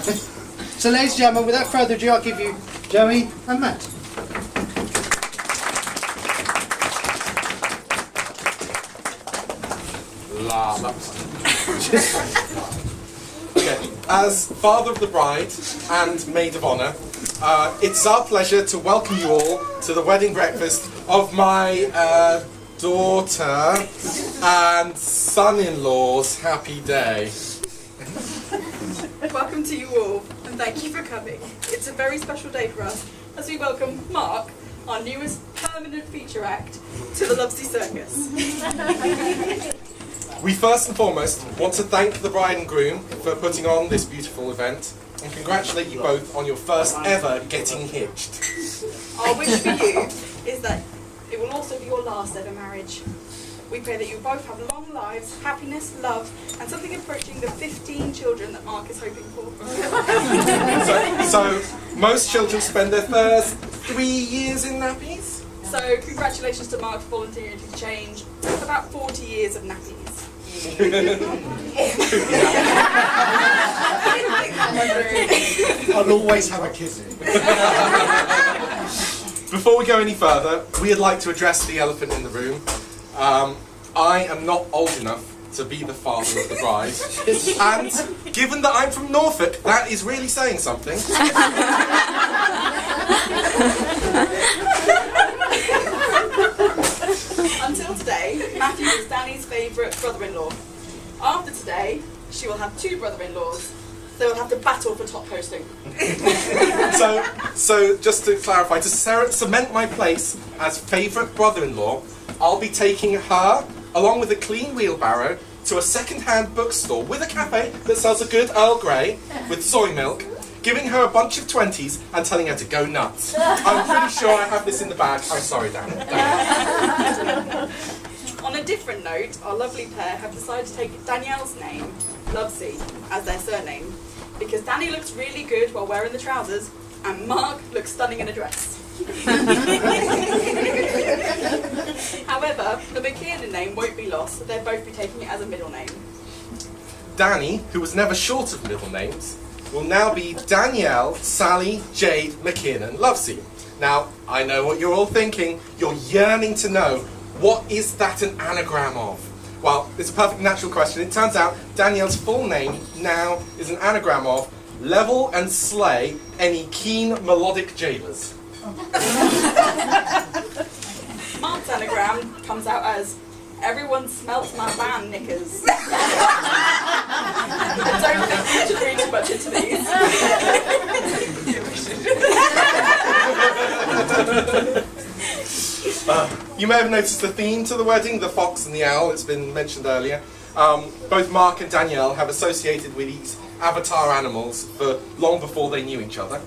So ladies and gentlemen, without further ado, I'll give you Joey and Matt. Okay. As father of the bride and maid of honour, it's our pleasure to welcome you all to the wedding breakfast of my daughter and son-in-law's happy day. Welcome to you all, and thank you for coming. It's a very special day for us as we welcome Mark, our newest permanent feature act, to the Lovesey Circus. We first and foremost want to thank the bride and groom for putting on this beautiful event and congratulate you both on your first ever getting hitched. Our wish for you is that it will also be your last ever marriage. We pray that you both have long lives, happiness, love, and something approaching the 15 children that Mark is hoping for. So most children spend their first 3 years in nappies? So congratulations to Mark for volunteering to change about 40 years of nappies. I'll always have a kissing. Before we go any further, we'd like to address the elephant in the room. I am not old enough to be the father of the bride, and given that I'm from Norfolk, that is really saying something. Until today, Matthew was Danny's favourite brother-in-law. After today, she will have 2 brother-in-laws. They will have to battle for top hosting. So just to clarify, to cement my place as favourite brother-in-law, I'll be taking her, along with a clean wheelbarrow, to a second-hand bookstore with a cafe that sells a good Earl Grey with soy milk, giving her a bunch of 20s and telling her to go nuts. I'm pretty sure I have this in the bag. I'm sorry, Dan. On a different note, our lovely pair have decided to take Danielle's name, Lovesey, as their surname, because Danny looks really good while wearing the trousers, and Mark looks stunning in a dress. However, the McKiernan name won't be lost, so they'll both be taking it as a middle name. Danny, who was never short of middle names, will now be Danielle Sally Jade McKiernan Lovesey. Now, I know what you're all thinking. You're yearning to know, what is that an anagram of? Well, it's a perfect natural question. It turns out Danielle's full name now is an anagram of level and slay any keen melodic jailers. Mark's anagram comes out as everyone smelt my van knickers. I don't think we should read too much into these. You may have noticed the theme to the wedding, the fox and the owl. It's been mentioned earlier. Both Mark and Danielle have associated with these avatar animals for long before they knew each other.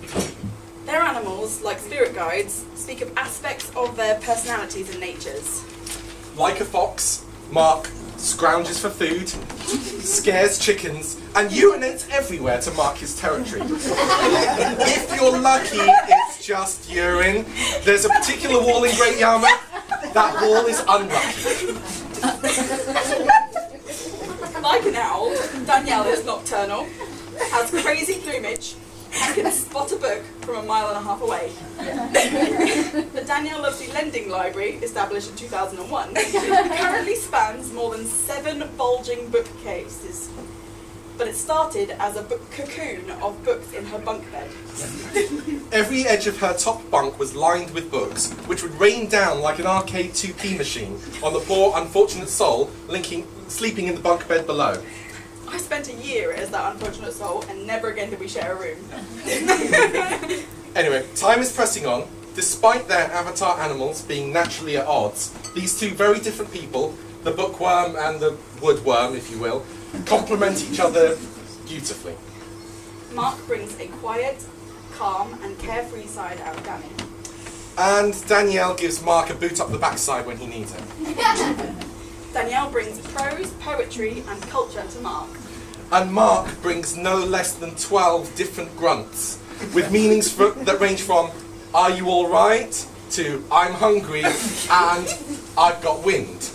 Their animals, like spirit guides, speak of aspects of their personalities and natures. Like a fox, Mark scrounges for food, scares chickens, and urinates everywhere to mark his territory. If you're lucky, it's just urine. There's a particular wall in Great Yarmouth. That wall is unlucky. Like an owl, Danielle is nocturnal, has crazy plumage, and can spot a book from 1.5 miles away. The Danielle Lovesey Lending Library, established in 2001, currently spans more than 7 bulging bookcases. But it started as a cocoon of books in her bunk bed. Every edge of her top bunk was lined with books, which would rain down like an arcade 2p machine on the poor unfortunate soul sleeping in the bunk bed below. I spent a year as that unfortunate soul, and never again did we share a room. Anyway, time is pressing on. Despite their avatar animals being naturally at odds, these two very different people, the bookworm and the woodworm, if you will, complement each other beautifully. Mark brings a quiet, calm, and carefree side out of Danny. And Danielle gives Mark a boot up the backside when he needs it. Danielle brings prose, poetry, and culture to Mark. And Mark brings no less than 12 different grunts, with meanings that range from, "Are you all right?" to "I'm hungry," and "I've got wind."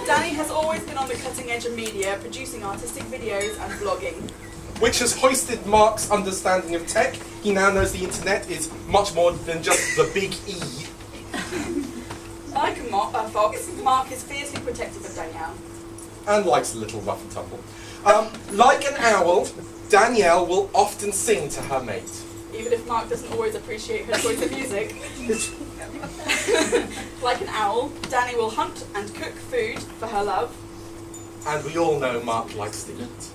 Danny has always been on the cutting edge of media, producing artistic videos and vlogging. Which has hoisted Mark's understanding of tech. He now knows the internet is much more than just the big E. Like a fox, Mark is fiercely protective of Danielle. And likes a little rough and tumble. Like an owl, Danielle will often sing to her mate. Even if Mark doesn't always appreciate her choice of music. Like an owl, Danny will hunt and cook food for her love. And we all know Mark likes to eat.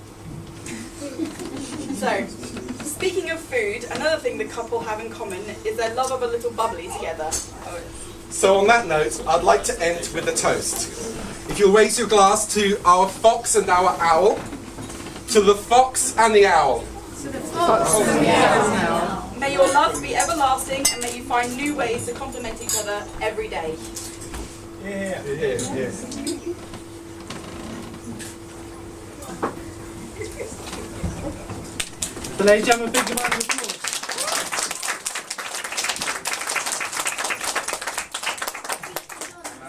So, speaking of food, another thing the couple have in common is their love of a little bubbly together. So on that note, I'd like to end with a toast. If you'll raise your glass to our fox and our owl, to the fox and the owl. May your love be everlasting and may you find new ways to complement each other every day. Yeah. So ladies and gentlemen, a big round of applause.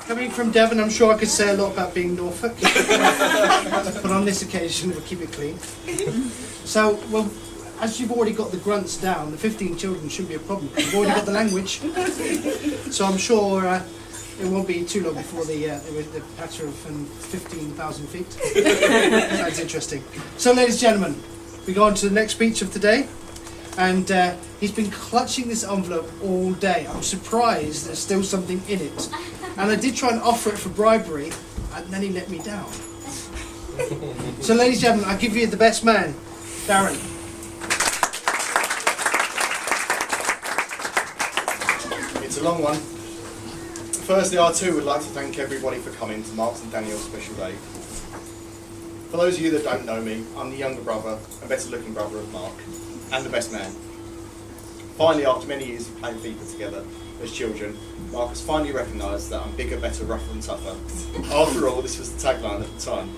Coming from Devon, I'm sure I could say a lot about being Norfolk. But on this occasion, we'll keep it clean. So, well, as you've already got the grunts down, the 15 children shouldn't be a problem, because you've already got the language. So I'm sure it won't be too long before the patter of 15,000 feet. That's interesting. So, ladies and gentlemen, we go on to the next speech of today. And he's been clutching this envelope all day. I'm surprised there's still something in it. And I did try and offer it for bribery, and then he let me down. So, ladies and gentlemen, I give you the best man, Darren. It's a long one. Firstly, I too would like to thank everybody for coming to Mark's and Danielle's special day. For those of you that don't know me, I'm the younger brother and better looking brother of Mark, and the best man. Finally, after many years of playing FIFA together as children, Mark has finally recognised that I'm bigger, better, rougher and tougher. After all, this was the tagline at the time.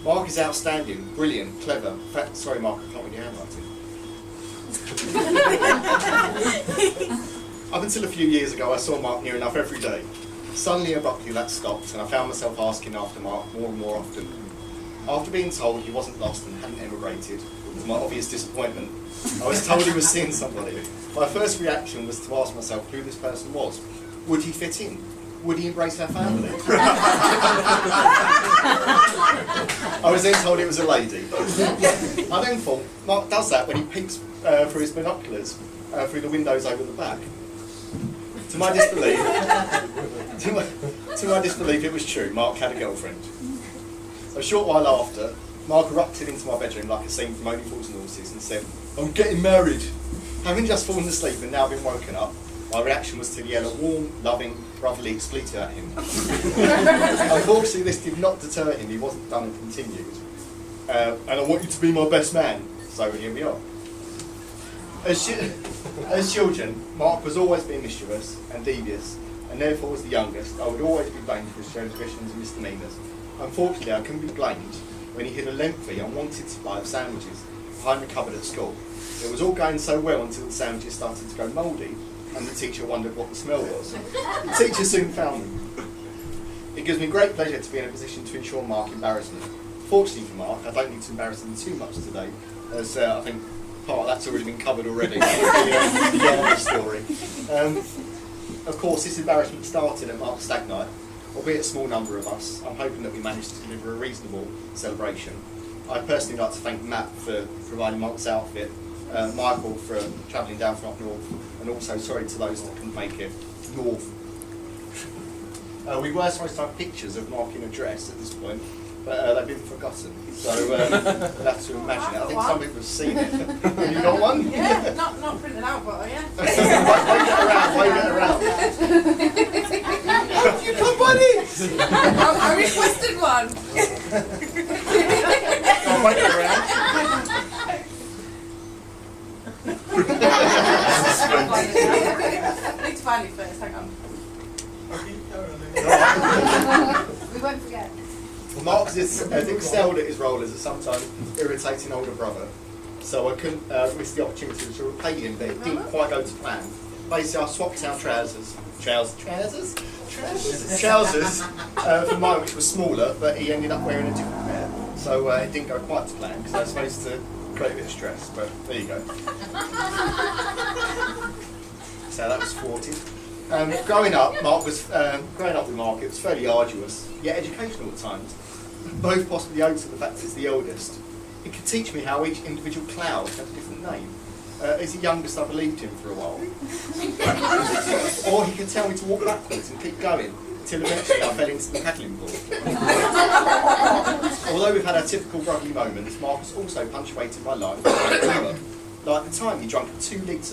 Mark is outstanding, brilliant, clever. In fact, sorry Mark, I can't read your handwriting. Up until a few years ago, I saw Mark near enough every day. Suddenly, abruptly, that stopped, and I found myself asking after Mark more and more often. After being told he wasn't lost and hadn't emigrated, to my obvious disappointment, I was told he was seeing somebody. My first reaction was to ask myself who this person was. Would he fit in? Would he embrace our family? I was then told it was a lady. I then thought, Mark does that when he peeks through his binoculars through the windows over the back. To my disbelief, it was true. Mark had a girlfriend. A short while after, Mark erupted into my bedroom like a scene from Only Fools and Horses and said, "I'm getting married." Having just fallen asleep and now been woken up, my reaction was to yell a warm, loving, brotherly expletive at him. Unfortunately, this did not deter him. He wasn't done and continued. And I want you to be my best man. So here we are. As children, Mark was always being mischievous and devious, and therefore as the youngest, I would always be blamed for his transgressions and misdemeanours. Unfortunately, I couldn't be blamed when he hid a lengthy, unwanted supply of sandwiches behind the cupboard at school. It was all going so well until the sandwiches started to go mouldy, and the teacher wondered what the smell was. The teacher soon found them. It gives me great pleasure to be in a position to ensure Mark embarrassment. Fortunately for Mark, I don't need to embarrass him too much today, as I think part of that's already been covered already, the story. Of course, this embarrassment started at Mark's stag night. Albeit a small number of us, I'm hoping that we managed to deliver a reasonable celebration. I'd personally like to thank Matt for providing Mark's outfit, Michael for travelling down from up north, and also sorry to those that couldn't make it north. We were supposed to have pictures of Mark in a dress at this point, but they've been forgotten. So you'll have to imagine it. I think some people have seen it. Have you got one? Yeah, not printed out, but yeah. Wave it around. You come, buddy! I requested one. Wave it around. I need to find it first, hang on. We won't forget. Mark has excelled at his role as a sometimes irritating older brother, so I couldn't miss the opportunity to repay him, but it didn't quite go to plan. basically I swapped our trousers for mine, which was smaller, but he ended up wearing a different pair. So it didn't go quite to plan, because I was supposed to create a bit of stress, but there you go. So that was thwarted. Growing up with Mark, it was fairly arduous, yet educational at times. Both possibly owed to the fact he's the eldest. He could teach me how each individual cloud had a different name. As the youngest, I believed him for a while. Or he could tell me to walk backwards and keep going, until eventually I fell into the paddling board. Although we've had our typical groggy moments, Mark has also punctuated my life with humour. Like the time he drank a 2 litres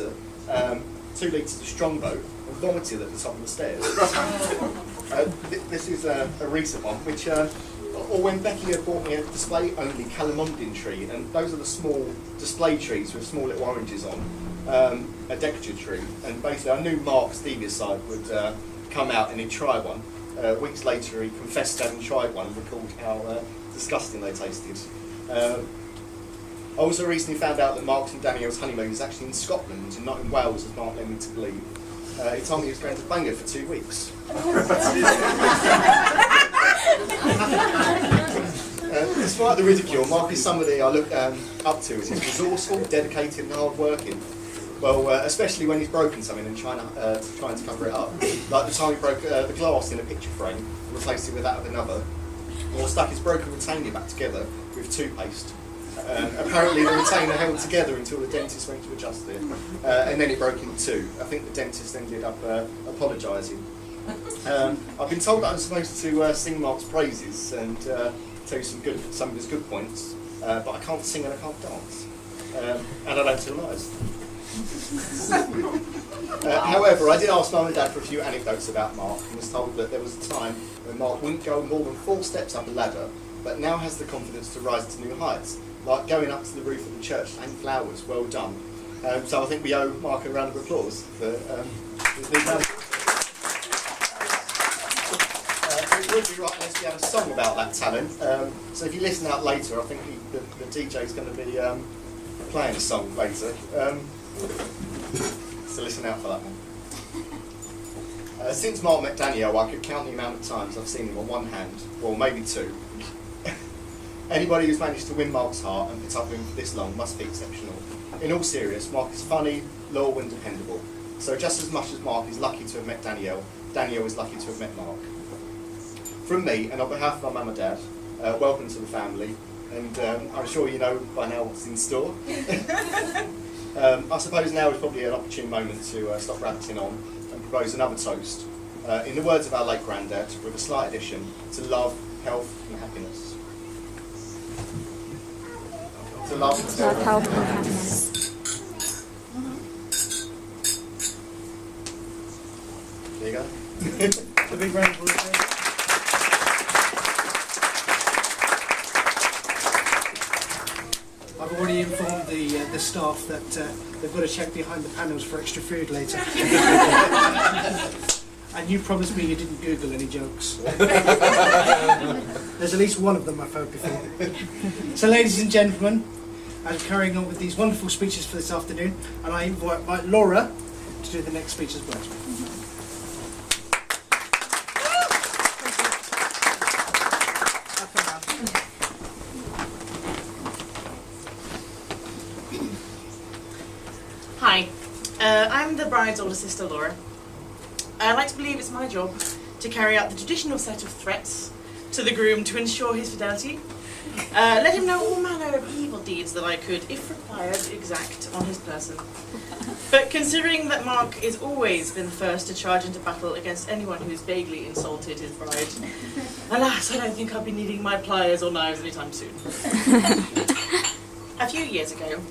of Strongbow and vomited at the top of the stairs. This is a recent one, which, or when Becky had bought me a display-only calamondin tree, and those are the small display trees with small little oranges on, a decorative tree, and basically I knew Mark's devious side would come out and he'd try one. Weeks later he confessed having tried one and recalled how disgusting they tasted. I also recently found out that Mark's and Danielle's honeymoon is actually in Scotland and not in Wales, as Mark led me to believe. He told me he was going to bang her for 2 weeks. Despite the ridicule, Mark is somebody I look up to as he's resourceful, dedicated and hard-working. Well, especially when he's broken something and trying to cover it up. Like the time he broke the glass in a picture frame and replaced it with that of another. Or stuck his broken retainer back together with toothpaste. Apparently the retainer held together until the dentist went to adjust it. And then it broke in 2. I think the dentist ended up apologising. I've been told that I'm supposed to sing Mark's praises and tell you some of his good points, but I can't sing and I can't dance. And I don't tell lies. However, I did ask Mum and Dad for a few anecdotes about Mark and was told that there was a time when Mark wouldn't go more than 4 steps up a ladder, but now has the confidence to rise to new heights, like going up to the roof of the church to hang flowers. Well done. So I think we owe Mark a round of applause for his new talent. It would be right unless we had a song about that talent. So if you listen out later, I think the DJ's going to be playing a song later. So listen out for that one. Since Mark met Danielle, I could count the amount of times I've seen him on one hand, well maybe 2. Anybody who's managed to win Mark's heart and put up with him for this long must be exceptional. In all seriousness, Mark is funny, loyal and dependable. So just as much as Mark is lucky to have met Danielle, Danielle is lucky to have met Mark. From me, and on behalf of my mum and dad, welcome to the family, and I'm sure you know by now what's in store. I suppose now is probably an opportune moment to stop rabbiting on and propose another toast. In the words of our late granddad, with a slight addition, to love, health and happiness. To love, Health, and happiness. There you go. A big round of applause. I've already informed the staff that they've got to check behind the panels for extra food later. And you promised me you didn't Google any jokes. There's at least one of them I've heard before. So ladies and gentlemen, I'm carrying on with these wonderful speeches for this afternoon, and I invite Laura to do the next speech as well. Hi, I'm the bride's older sister, Laura. I like to believe it's my job to carry out the traditional set of threats to the groom to ensure his fidelity. Let him know all manner of evil deeds that I could, if required, exact on his person. But considering that Mark is always been the first to charge into battle against anyone who's vaguely insulted his bride, alas, I don't think I'll be needing my pliers or knives anytime soon. A few years ago,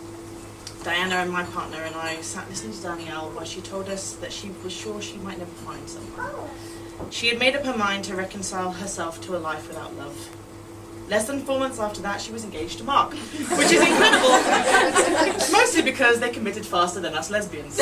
Diana and my partner and I sat listening to Danielle while she told us that she was sure she might never find someone. She had made up her mind to reconcile herself to a life without love. Less than 4 months after that, she was engaged to Mark, which is incredible, mostly because they committed faster than us lesbians.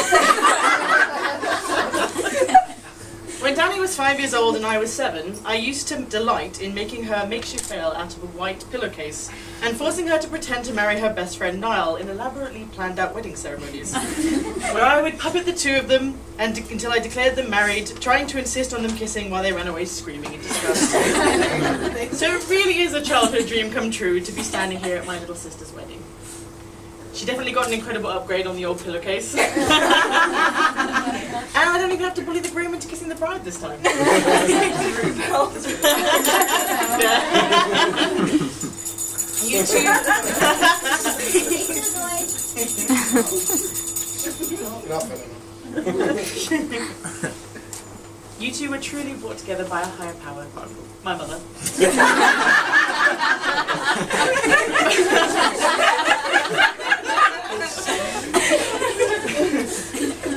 When Danny was 5 years old and I was 7, I used to delight in making her makeshift veil out of a white pillowcase and forcing her to pretend to marry her best friend Niall in elaborately planned out wedding ceremonies, where I would puppet the two of them until I declared them married, trying to insist on them kissing while they ran away screaming in disgust. So it really is a childhood dream come true to be standing here at my little sister's wedding. She definitely got an incredible upgrade on the old pillowcase. And I don't even have to bully the groom into kissing the bride this time. You two. You two were truly brought together by a higher power, apart from my mother.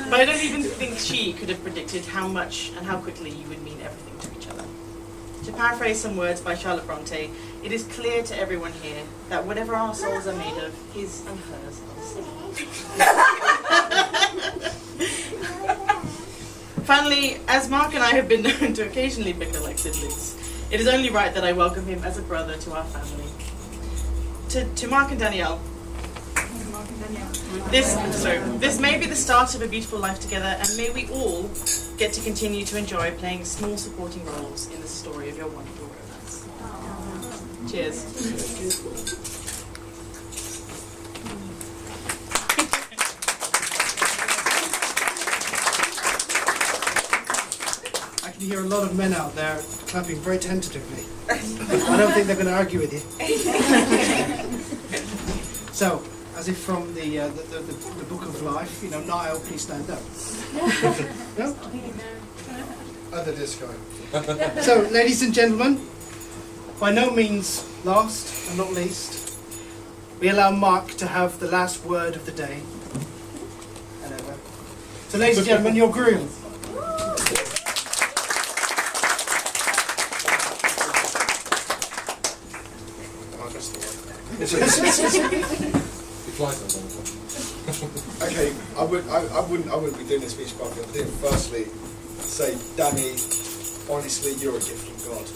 But I don't even think she could have predicted how much and how quickly you would mean everything to each other. To paraphrase some words by Charlotte Bronte, it is clear to everyone here that whatever our souls are made of, his and hers are the same. Finally, as Mark and I have been known to occasionally bicker like siblings, it is only right that I welcome him as a brother to our family. To Mark and Danielle, this may be the start of a beautiful life together, and may we all get to continue to enjoy playing small supporting roles in the story of your wonderful romance. Cheers. I can hear a lot of men out there clapping very tentatively. I don't think they're going to argue with you. So, as if from the Book of Life, you know, Niall, please stand up. No? Other disco. So, ladies and gentlemen, by no means last and not least, we allow Mark to have the last word of the day. And ever. So, ladies and gentlemen, your groom. Okay, I wouldn't be doing this speech properly. I didn't firstly say, Danny, honestly, you're a gift from God,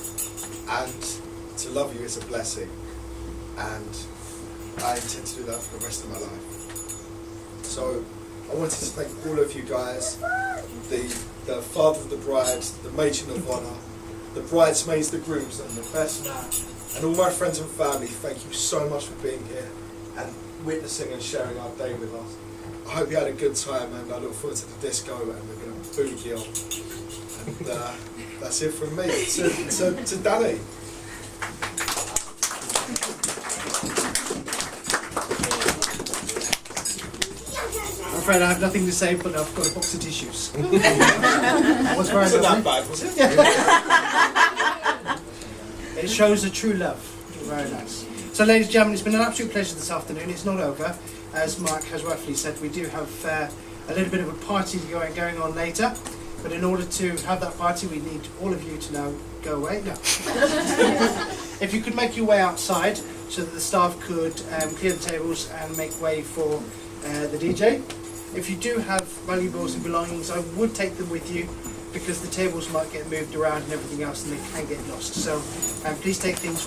and to love you is a blessing, and I intend to do that for the rest of my life. So I wanted to thank all of you guys, the father of the bride, the matron of honour, the bridesmaids, the grooms, and the best man, and all my friends and family. Thank you so much for being here and witnessing and sharing our day with us. I hope you had a good time, and I look forward to the disco, and we're going to boogie on. And that's it from me. To Danny. I'm afraid I have nothing to say, but I've got a box of tissues. What's very Wasn't that lovely. bad, was it? It shows a true love. Very nice. So, ladies and gentlemen, it's been an absolute pleasure this afternoon. It's not over. As Mark has rightfully said, we do have a little bit of a party going on later. But in order to have that party, we need all of you to now go away. No. If you could make your way outside so that the staff could clear the tables and make way for the DJ. If you do have valuables and belongings, I would take them with you, because the tables might get moved around and everything else, and they can get lost. So please take things